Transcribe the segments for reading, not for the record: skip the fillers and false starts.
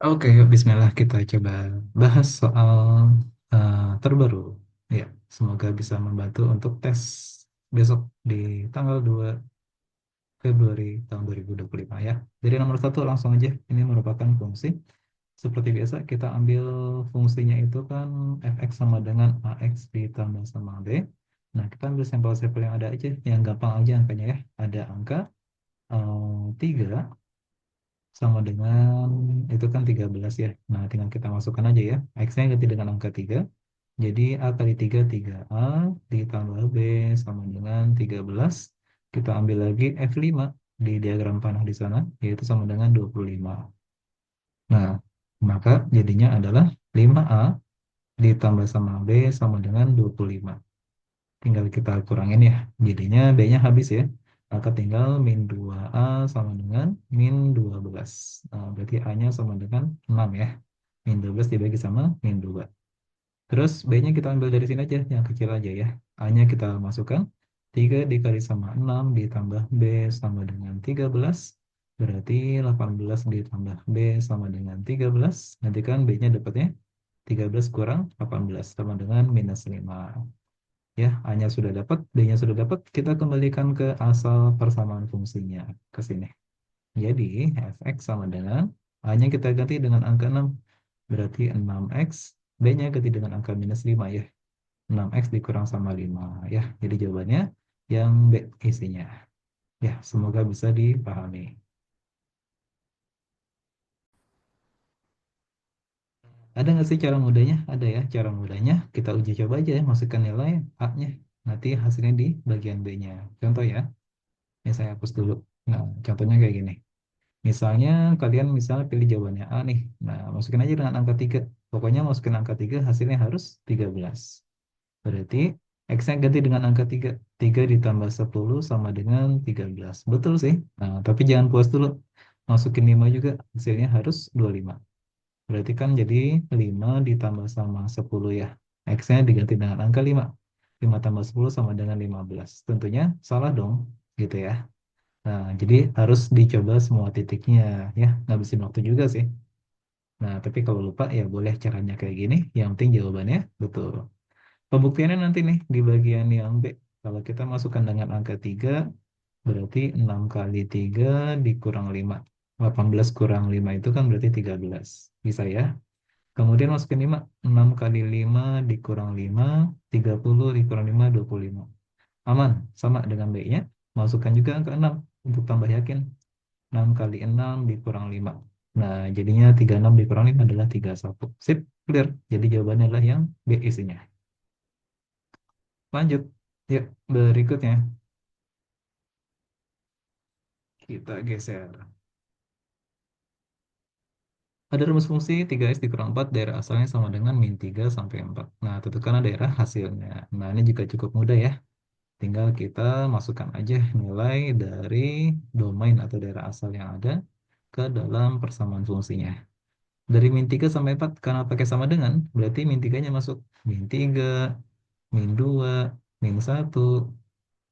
Oke, yuk Bismillah kita coba bahas soal terbaru. Ya, semoga bisa membantu untuk tes besok di tanggal 2 Februari tahun 2025 ya. Jadi nomor satu langsung aja, ini merupakan fungsi. Seperti biasa kita ambil fungsinya itu kan fx sama dengan ax ditambah sama b. Nah, kita ambil sampel-sampel yang ada aja, yang gampang aja angkanya ya. Ada angka 3 sama dengan itu kan 13 ya. Nah, tinggal kita masukkan aja ya. X-nya ganti dengan angka 3. Jadi A kali 3 3A ditambah B sama dengan 13. Kita ambil lagi F5 di diagram panah di sana, yaitu sama dengan 25. Nah, maka jadinya adalah 5A ditambah sama B sama dengan 25. Tinggal kita kurangin ya. Jadinya B-nya habis ya. Maka tinggal min 2A sama dengan min 12. Nah, berarti A-nya sama dengan 6 ya. Min 12 dibagi sama min 2. Terus B-nya kita ambil dari sini aja, yang kecil aja ya. A-nya kita masukkan. 3 dikali sama 6 ditambah B sama dengan 13. Berarti 18 ditambah B sama dengan 13. Nanti kan B-nya dapatnya 13 kurang 18 sama dengan minus 5. Ya, A-nya sudah dapat, B-nya sudah dapat, kita kembalikan ke asal persamaan fungsinya ke sini. Jadi, fx sama dengan A-nya kita ganti dengan angka 6, berarti 6x, B-nya ganti dengan angka minus 5 ya. 6x dikurang sama 5 ya. Jadi jawabannya yang B isinya. Ya, semoga bisa dipahami. Ada nggak sih cara mudahnya? Ada ya, cara mudahnya. Kita uji coba aja ya, masukkan nilai A-nya. Nanti hasilnya di bagian B-nya. Contoh ya. Ini saya hapus dulu. Nah, contohnya kayak gini. Misalnya kalian misalnya pilih jawabannya A nih. Nah, masukin aja dengan angka 3. Pokoknya masukin angka 3 hasilnya harus 13. Berarti X-nya ganti dengan angka 3. 3 ditambah 10 sama dengan 13. Betul sih. Nah, tapi jangan puas dulu. Masukin 5 juga hasilnya harus 25. Berarti kan jadi 5 ditambah sama 10 ya. X-nya diganti dengan angka 5. 5 tambah 10 sama dengan 15. Tentunya salah dong, gitu ya. Nah, jadi harus dicoba semua titiknya ya, ngabisin waktu juga sih. Nah, tapi kalau lupa ya boleh caranya kayak gini, yang penting jawabannya betul. Pembuktiannya nanti nih di bagian yang B. Kalau kita masukkan dengan angka 3, berarti 6 kali 3 dikurang 5. 18 kurang 5 itu kan berarti 13. Bisa ya? Kemudian masukin 5. 6 kali 5 dikurang 5, 30 dikurang 5, 25. Aman, sama dengan B-nya. Masukkan juga angka 6 untuk tambah yakin. 6 kali 6 dikurang 5. Nah, jadinya 36 dikurang 5 adalah 31. Sip, clear. Jadi jawabannya adalah yang B isinya. Lanjut. Yuk, berikutnya. Kita geser. Ada rumus fungsi 3x dikurang 4, daerah asalnya sama dengan min 3 sampai 4. Nah, tentukan daerah hasilnya. Nah, ini juga cukup mudah ya. Tinggal kita masukkan aja nilai dari domain atau daerah asal yang ada ke dalam persamaan fungsinya. Dari min 3 sampai 4, karena pakai sama dengan, berarti min 3-nya masuk. Min 3, min 2, min 1,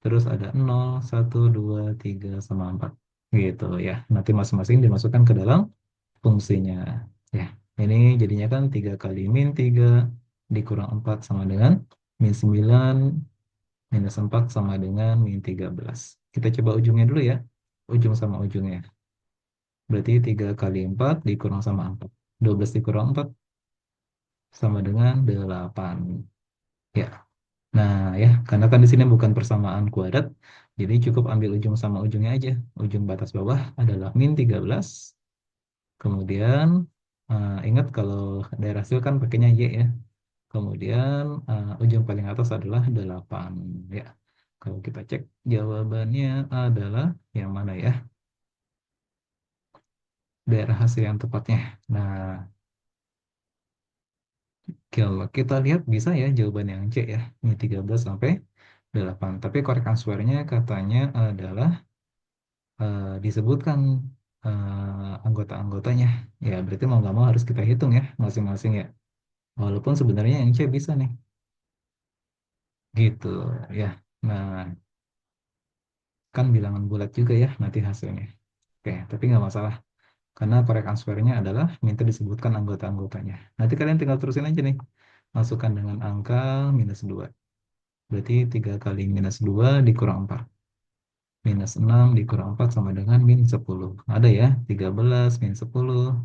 terus ada 0, 1, 2, 3, sama 4. Gitu ya. Nanti masing-masing dimasukkan ke dalam fungsinya. Ya, ini jadinya kan 3 kali min 3 dikurang 4 sama dengan min 9 minus 4 sama dengan min 13. Kita coba ujungnya dulu ya. Ujung sama ujungnya. Berarti 3 kali 4 dikurang sama 4. 12 dikurang 4 sama dengan 8. Ya. Nah, ya, karena kan di sini bukan persamaan kuadrat, jadi cukup ambil ujung sama ujungnya aja. Ujung batas bawah adalah min 13. Kemudian, ingat kalau daerah hasil kan pakainya Y ya. Kemudian, ujung paling atas adalah 8. Ya. Kalau kita cek, jawabannya adalah yang mana ya? Daerah hasil yang tepatnya. Nah, kalau kita lihat bisa ya jawaban yang C ya. Ini 13 sampai 8. Tapi korek answernya katanya adalah disebutkan anggota-anggotanya. Ya, berarti mau nggak mau harus kita hitung ya masing-masing ya. Walaupun sebenarnya yang C bisa nih. Gitu ya. Nah, kan bilangan bulat juga ya nanti hasilnya. Oke, tapi nggak masalah. Karena correct answer-nya adalah minta disebutkan anggota-anggotanya. Nanti kalian tinggal terusin aja nih. Masukkan dengan angka -2. Berarti 3 kali -2 dikurang 4. -6 dikurang 4 sama dengan -10. Ada ya, 13 -10.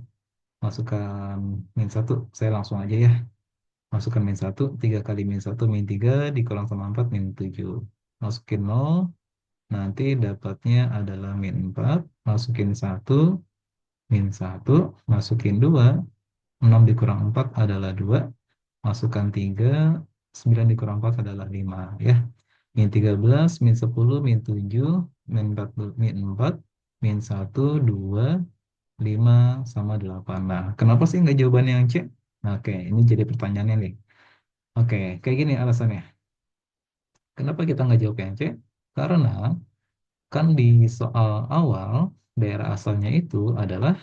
Masukkan -1. Saya langsung aja ya. Masukkan -1. 3 kali -1 -3 dikurang sama 4 -7. Masukin 0. Nanti dapatnya adalah -4. Masukin 1. -1. Masukin 2. 6 dikurang 4 adalah 2. Masukkan 3. 9 dikurang 4 adalah 5. Ya. Min 13, min 10, min 7, min 4, min 4, min 1, 2, 5, sama 8. Nah, kenapa sih nggak jawabannya yang C? Nah, oke, ini jadi pertanyaannya nih. Oke, kayak gini alasannya. Kenapa kita nggak jawab yang C? Karena kan di soal awal, daerah asalnya itu adalah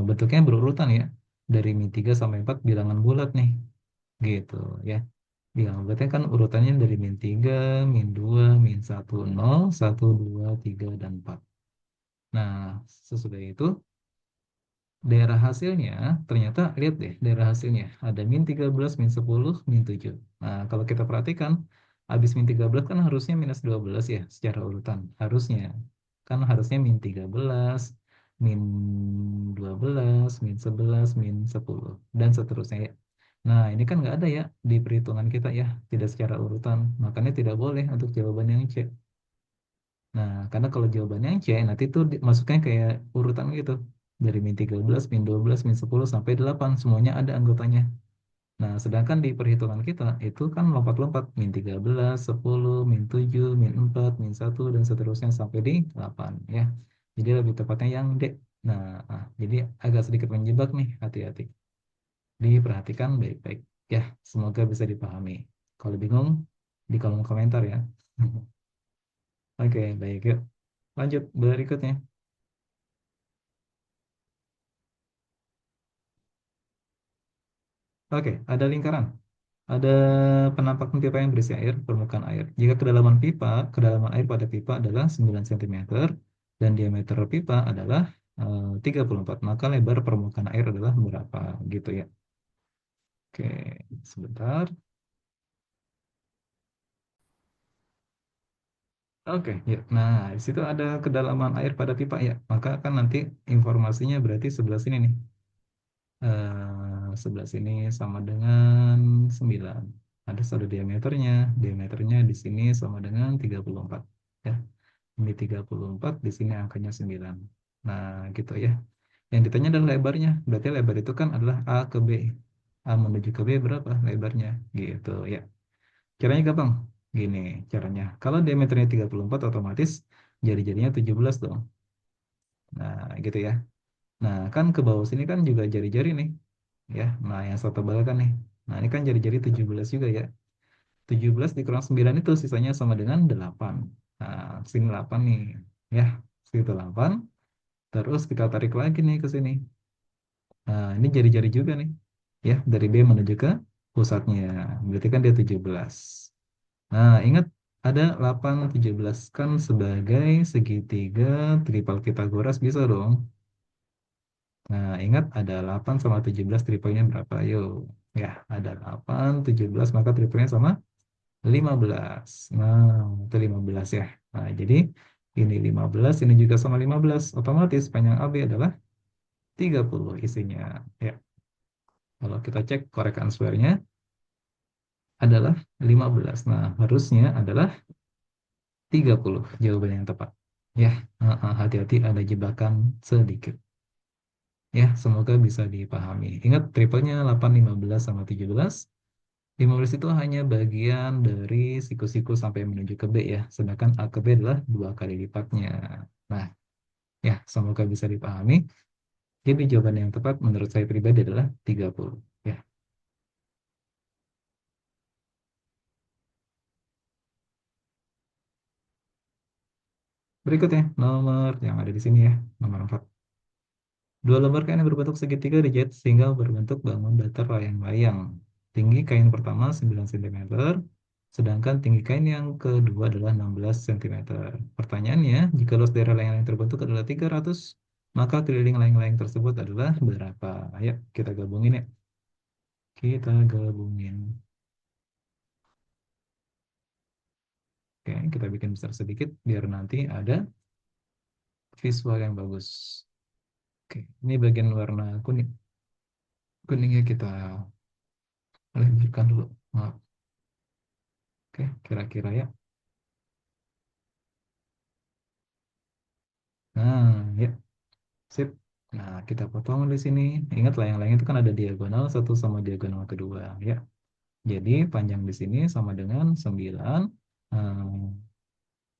bentuknya berurutan ya. Dari min 3 sampai 4 bilangan bulat nih. Gitu ya. Bilangan bulatnya kan urutannya dari min 3, min 2, min 1, 0, 1, 2, 3, dan 4. Nah, sesudah itu daerah hasilnya ternyata lihat deh daerah hasilnya ada min 13, min 10, min 7. Nah, kalau kita perhatikan habis min 13 kan harusnya -12 ya secara urutan. Harusnya kan harusnya min 13, min 12, min 11, min 10 dan seterusnya ya. Nah, ini kan nggak ada ya di perhitungan kita ya, tidak secara urutan. Makanya tidak boleh untuk jawaban yang C. Nah, karena kalau jawabannya yang C, nanti itu masuknya kayak urutan gitu. Dari min 13, min 12, min 10, sampai 8. Semuanya ada anggotanya. Nah, sedangkan di perhitungan kita, itu kan lompat-lompat. Min 13, 10, min 7, min 4, min 1, dan seterusnya sampai di 8. Ya. Jadi lebih tepatnya yang D. Nah, jadi agak sedikit menjebak nih, hati-hati. Diperhatikan baik-baik. Ya, semoga bisa dipahami. Kalau bingung, di kolom komentar ya. Oke, baik. Yuk. Lanjut berikutnya. Oke, ada lingkaran. Ada penampakan pipa yang berisi air, permukaan air. Jika kedalaman air pada pipa adalah 9 cm dan diameter pipa adalah 34, maka lebar permukaan air adalah berapa? Gitu ya. Oke, sebentar. Oke, ya. Nah, di situ ada kedalaman air pada pipa ya. Maka kan nanti informasinya berarti sebelah sini nih. Sebelah sini sama dengan 9. Ada satu diameternya. Diameternya di sini sama dengan 34. Ya. Ini 34, di sini angkanya 9. Nah, gitu ya. Yang ditanya adalah lebarnya. Berarti lebar itu kan adalah A ke B. A menuju ke B berapa lebarnya? Gitu ya. Caranya gampang. Gini caranya. Kalau diameternya 34 otomatis jari-jarinya 17 dong. Nah, gitu ya. Nah, kan ke bawah sini kan juga jari-jari nih. Ya, nah yang satu tebal kan nih. Nah, ini kan jari-jari 17 juga ya. 17 dikurang 9 itu sisanya sama dengan 8. Nah, sini 8 nih. Ya, situ 8. Terus kita tarik lagi nih ke sini. Nah, ini jari-jari juga nih. Ya, dari B menuju ke pusatnya. Berarti kan dia 17. Nah, ingat ada 8, 17 kan sebagai segitiga triple Pitagoras bisa dong. Nah, ingat ada 8 sama 17 triplenya berapa? Yuk. Ya, ada 8, 17 maka triplenya sama 15. Nah, itu 15 ya. Nah, jadi ini 15, ini juga sama 15. Otomatis panjang AB adalah 30 isinya. Ya, kalau kita cek correct answer-nya adalah 15. Nah, harusnya adalah 30 jawaban yang tepat. Ya, hati-hati ada jebakan sedikit. Ya, semoga bisa dipahami. Ingat triplenya 8, 15, sama 17. 15 itu hanya bagian dari siku-siku sampai menuju ke B ya. Sedangkan A ke B adalah 2 kali lipatnya. Nah, ya semoga bisa dipahami. Jadi jawaban yang tepat menurut saya pribadi adalah 30. Ya, berikutnya nomor yang ada di sini ya, nomor 4. Dua lembar kain yang berbentuk segitiga dijahit sehingga berbentuk bangun datar layang-layang. Tinggi kain pertama 9 cm, sedangkan tinggi kain yang kedua adalah 16 cm. Pertanyaannya, jika luas daerah layang yang terbentuk adalah 300 Maka keliling layang-layang tersebut adalah berapa? Ayo kita gabungin ya. Kita gabungin. Oke, kita bikin besar sedikit biar nanti ada visual yang bagus. Oke, ini bagian warna kuning. Kuningnya kita lebarkan dulu. Maaf. Oke, kira-kira ya. Nah, ya, sip. Nah, kita potong di sini. Ingat layang-layang itu kan ada diagonal satu sama diagonal kedua, ya. Jadi panjang di sini sama dengan 9.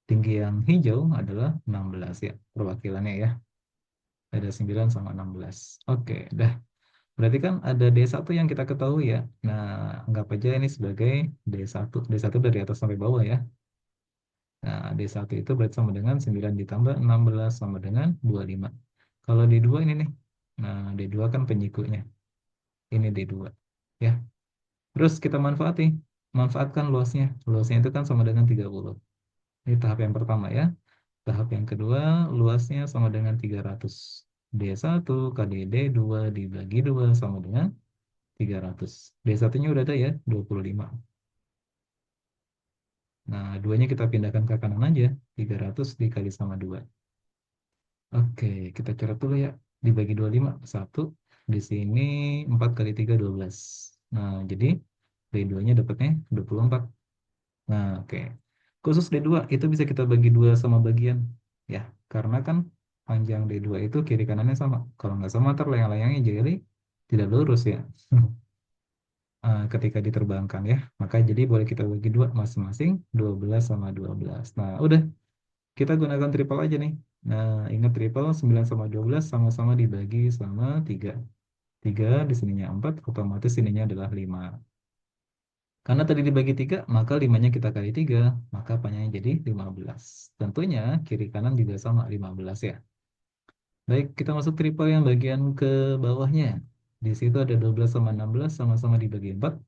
Tinggi yang hijau adalah 16 ya, perwakilannya ya. Ada 9 sama 16. Oke, dah. Berarti kan ada D1 yang kita ketahui ya. Nah, anggap aja ini sebagai D1. D1 dari atas sampai bawah ya. Nah, D1 itu berarti sama dengan 9 ditambah 16 sama dengan 25. Kalau D2 ini nih. Nah, D2 kan penyikunya. Ini D2. Ya. Terus kita manfaatkan luasnya. Luasnya itu kan sama dengan 30. Ini tahap yang pertama ya. Tahap yang kedua, luasnya sama dengan 300. D1 kali D2 dibagi 2 sama dengan 300. D1-nya udah ada ya, 25. Nah, duanya kita pindahkan ke kanan aja. 300 dikali sama 2. Oke, kita coret dulu ya. Dibagi 25, 1. Di sini 4 kali 3, 12. Nah, jadi D2-nya dapatnya 24. Nah, oke. Khusus D2 itu bisa kita bagi 2 sama bagian. Ya, karena kan panjang D2 itu kiri kanannya sama. Kalau nggak sama, ntar layang-layangnya jadi tidak lurus ya. Ketika diterbangkan ya. Maka jadi boleh kita bagi 2 masing-masing, 12 sama 12. Nah, udah. Kita gunakan triple aja nih. Nah, ingat triple 9 sama 12 sama-sama dibagi sama 3. 3 di sininya 4, otomatis sininya adalah 5. Karena tadi dibagi 3, maka 5-nya kita kali 3, maka panjangnya jadi 15. Tentunya kiri kanan juga sama 15 ya. Baik, kita masuk triple yang bagian ke bawahnya. Di situ ada 12 sama 16 sama-sama dibagi 4.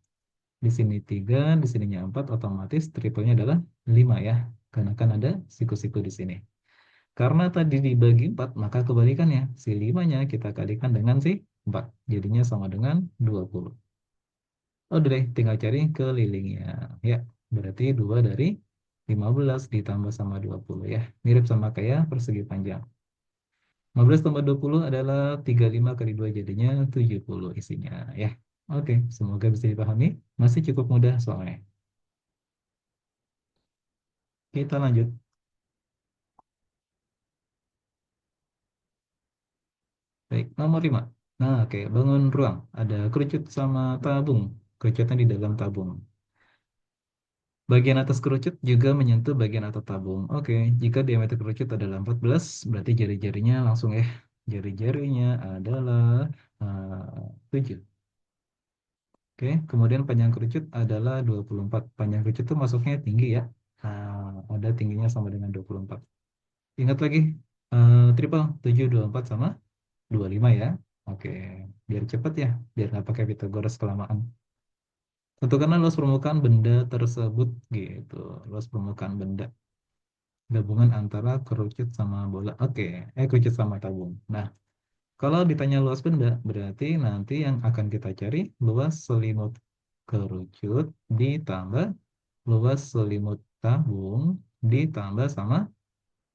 Di sini 3, di sininya 4, otomatis triplenya adalah 5 ya. Karena kan ada siku-siku di sini. Karena tadi dibagi 4, maka kebalikannya. Si 5-nya kita kalikan dengan si 4. Jadinya sama dengan 20. Oh, udah deh, tinggal cari kelilingnya. Ya, berarti 2 dari 15 ditambah sama 20 ya. Mirip sama kayak persegi panjang. 15 tambah 20 adalah 35 kali 2 jadinya 70 isinya ya. Oke, semoga bisa dipahami. Masih cukup mudah soalnya. Kita lanjut. Baik, nomor 5. Nah, oke, bangun ruang. Ada kerucut sama tabung. Kerucutnya di dalam tabung. Bagian atas kerucut juga menyentuh bagian atas tabung. Oke, jika diameter kerucut adalah 14, berarti jari-jarinya langsung ya. Jari-jarinya adalah 7. Oke, kemudian panjang kerucut adalah 24. Panjang kerucut itu masuknya tinggi ya. Ada tingginya sama dengan 24. Ingat lagi, triple 7, 24 sama 25 ya. Oke, biar cepat ya, biar nggak pakai Pitagoras kelamaan. Tentukanlah luas permukaan benda tersebut gitu. Luas permukaan benda. Gabungan antara kerucut sama bola. Oke, kerucut sama tabung. Nah, kalau ditanya luas benda, berarti nanti yang akan kita cari luas selimut kerucut ditambah luas selimut tabung ditambah sama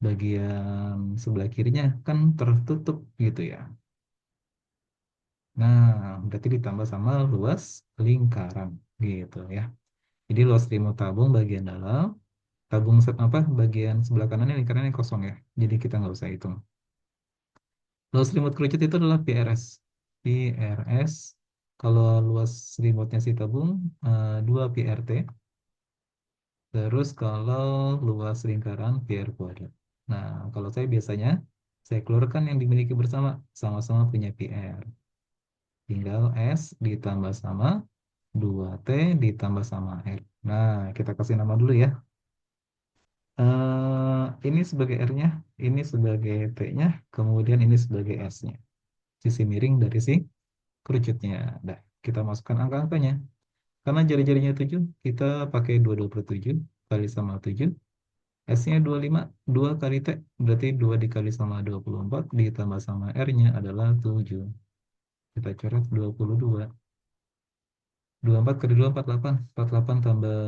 bagian sebelah kirinya kan tertutup gitu ya. Nah, berarti ditambah sama luas lingkaran gitu ya. Jadi luas selimut tabung bagian dalam, tabung apa bagian sebelah kanannya lingkarannya kosong ya. Jadi kita nggak usah hitung. Luas selimut kerucut itu adalah PRS. PRS, kalau luas selimutnya si tabung 2 PRT. Terus kalau luas lingkaran PR kuadrat. Nah, kalau saya biasanya saya keluarkan yang dimiliki bersama, sama-sama punya PR. Tinggal S ditambah sama 2T ditambah sama R. Nah, kita kasih nama dulu ya. Ini sebagai R-nya, ini sebagai T-nya, kemudian ini sebagai S-nya. Sisi miring dari si kerucutnya. Nah, kita masukkan angka-angkanya. Karena jari-jarinya 7, kita pakai 22/7 kali sama 7. S-nya 25, 2 kali T, berarti 2 dikali sama 24, ditambah sama R-nya adalah 7. Kita coret 22. 24 kali 2, 48. 48 tambah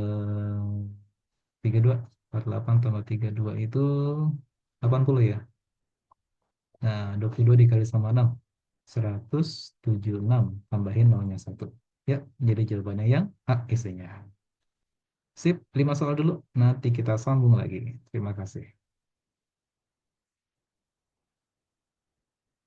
32. 48 tambah 32 itu 80 ya. Nah, 22 dikali sama 6. 176. Tambahin nolnya 1. Ya, jadi jawabannya yang A isinya. Sip, 5 soal dulu. Nanti kita sambung lagi. Terima kasih.